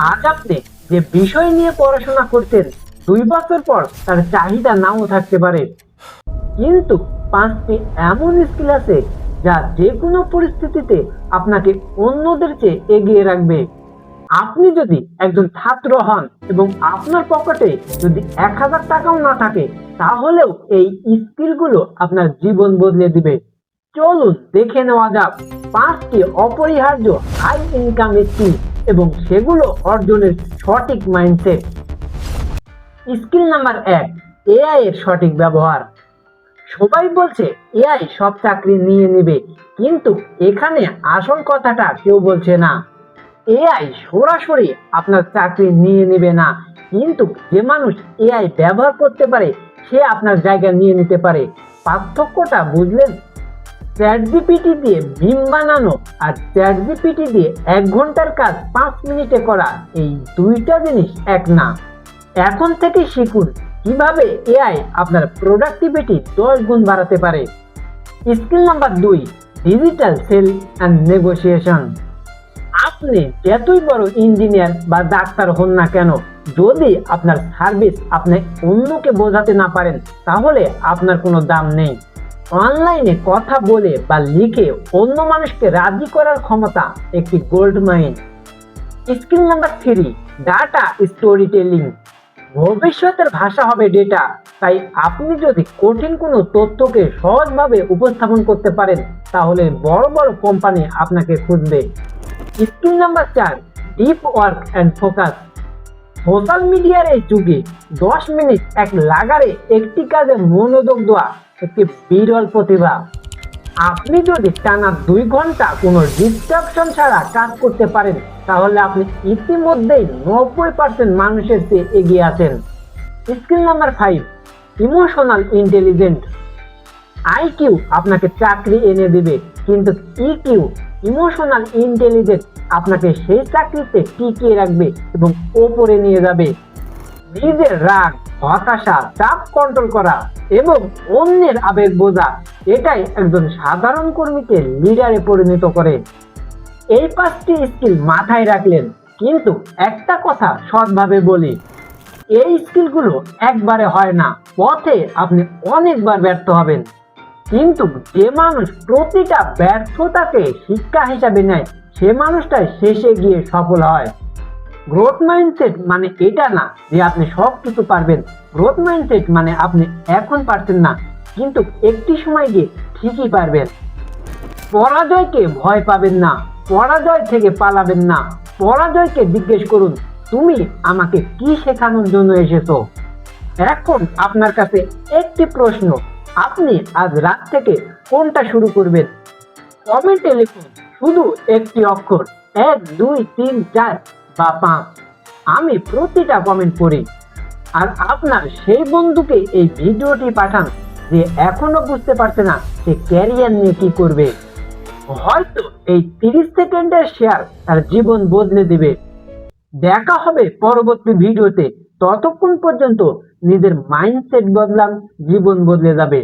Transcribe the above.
আজ আপনি যে বিষয় নিয়ে পড়াশোনা করতেন 2 বছর পর তার চাহিদা নাও থাকতে পারে, কিন্তু 5টি এমন স্কিল আছে যা যে কোনো পরিস্থিতিতে আপনাকে অন্যদের চেয়ে এগিয়ে রাখবে। আপনি যদি একজন ছাত্র হন এবং আপনার পকেটে যদি 1000 টাকাও না থাকে, তাহলেও এই স্কিলগুলো আপনার জীবন বদলে দিবে। চলুন দেখে নেওয়া যাক 5টি অপরিহার্য হাই ইনকাম স্কিল এবং সেগুলো অর্জনের সঠিক মাইন্ডসেট। স্কিল নাম্বার 1, এআই এর সঠিক ব্যবহার। সবাই বলছে এআই সব চাকরি নিয়ে নেবে, কিন্তু এখানে আসল কথাটা কেউ বলছে না। এআই সরাসরি আপনার চাকরি নিয়ে নেবে না, কিন্তু যে মানুষ এআই ব্যবহার করতে পারে সে আপনার জায়গা নিয়ে নিতে পারে। পার্থক্যটা বুঝলেন? চ্যাটজিপিটি দিয়ে মিম বানানো আর চ্যাটজিপিটি দিয়ে 1 ঘন্টার কাজ 5 মিনিটে করা, এই দুইটা জিনিস এক না। এখন থেকে শিখুন কিভাবে এআই আপনার প্রোডাক্টিভিটি 10 গুণ বাড়াতে পারে। Skill number 2, digital sale and negotiation. আপনি যতই বড় ইঞ্জিনিয়ার বা ডাক্তার হন না কেন, যদি আপনার সার্ভিস আপনি অন্যকে বোঝাতে না পারেন, তাহলে আপনার কোনো দাম নেই। অনলাইনে কথা বলে বা লিখে অন্য মানুষকে রাজি করার ক্ষমতা একটি gold mine. Skill number 3, data story telling. ভবিষ্যতের ভাষা হবে ডেটা, তাই আপনি যদি কঠিন কোনো তথ্যকে সহজভাবে উপস্থাপন করতে পারেন, তাহলে বড় বড় কোম্পানি আপনাকে খুঁজবে। Skill number 4, deep work and focus. Social মিডিয়ার এই যুগে 10 মিনিট এক লাগারে একটি কাজে মনোযোগ দেওয়া একটি বিরল প্রতিভা। আপনি যদি টানা 2 ঘন্টা কোনো ডিস্ট্রাকশন ছাড়া কাজ করতে পারেন, তাহলে আপনি ইতিমধ্যেই 90% মানুষের চেয়ে এগিয়ে আছেন। Skill number 5, emotional intelligent. IQ আপনাকে চাকরি এনে দিবে, কিন্তু ইকিউ ইমোশনাল ইন্টেলিজেন্স আপনাকে সেই চাকরিতে টিকিয়ে রাখবে এবং ওপরে নিয়ে যাবে। নিজের রাগ, হতাশা, চাপ কন্ট্রোল করা এবং অন্যের আবেগ বোঝা, এটাই একজন সাধারণ কর্মীকে লিডারে পরিণত করে। এই 5টি স্কিল মাথায় রাখলেন, কিন্তু একটা কথা সৎভাবে বলি, এই স্কিলগুলো একবারে হয় না। পথে আপনি অনেকবার ব্যর্থ হবেন, কিন্তু যে মানুষ প্রতিটা ব্যর্থতাকে শিক্ষা হিসাবে নেয়, সে মানুষটাই শেষে গিয়ে সফল হয়। গ্রোথ মাইন্ডসেট মানে এটা না যে আপনি সব কিছু পারবেন। গ্রোথ মাইন্ডসেট মানে আপনি এখন পারছেন না, কিন্তু একটি সময় গিয়ে ঠিকই পারবেন। পরাজয়কে ভয় পাবেন না, পরাজয় থেকে পালাবেন না। পরাজয়কে জিজ্ঞেস করুন, তুমি আমাকে কি শেখানোর জন্য এসেছো? এখন আপনার কাছে একটি প্রশ্ন, আপনি আজ রাত থেকে কোনটা শুরু করবেন? কমেন্টে লিখুন শুধু একটি অক্ষর, 1, 2, 3, 4 বা 5। আমি প্রতিটা কমেন্ট পড়ি। আর আপনার সেই বন্ধুকে এই ভিডিওটি পাঠান যে এখনো বুঝতে পারছে না সে ক্যারিয়ার নিয়ে কি করবে। হয়তো এই 30 সেকেন্ডের শেয়ার তার জীবন বদলে দিবে। দেখা হবে পরবর্তী ভিডিওতে। ততক্ষণ পর্যন্ত নিজের মাইন্ডসেট বদলান, জীবন বদলে যাবে।